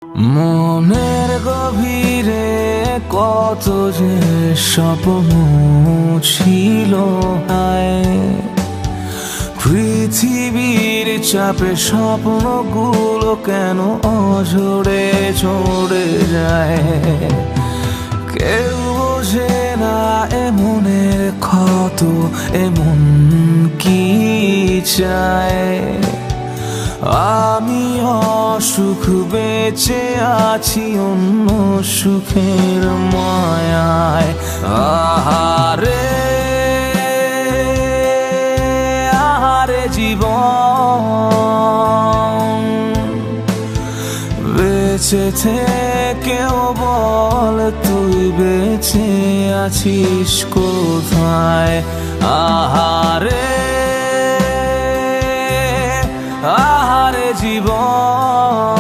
মনের গভীরে কত যে স্বপ্ন ছিল, পৃথিবীর চাপে স্বপ্নগুলো কেন অঝরে চড়ে যায়। কেউ বোঝে না মনের ক্ষত এমন কি চায়। আমি অসুখ বেঁচে আছি অন্য সুখের মায়ায়। আহারে আহারে জীবন, বেঁচে থেকেও বল তুই বেঁচে আছিস কোথায়। আহারে আহারে জীবন।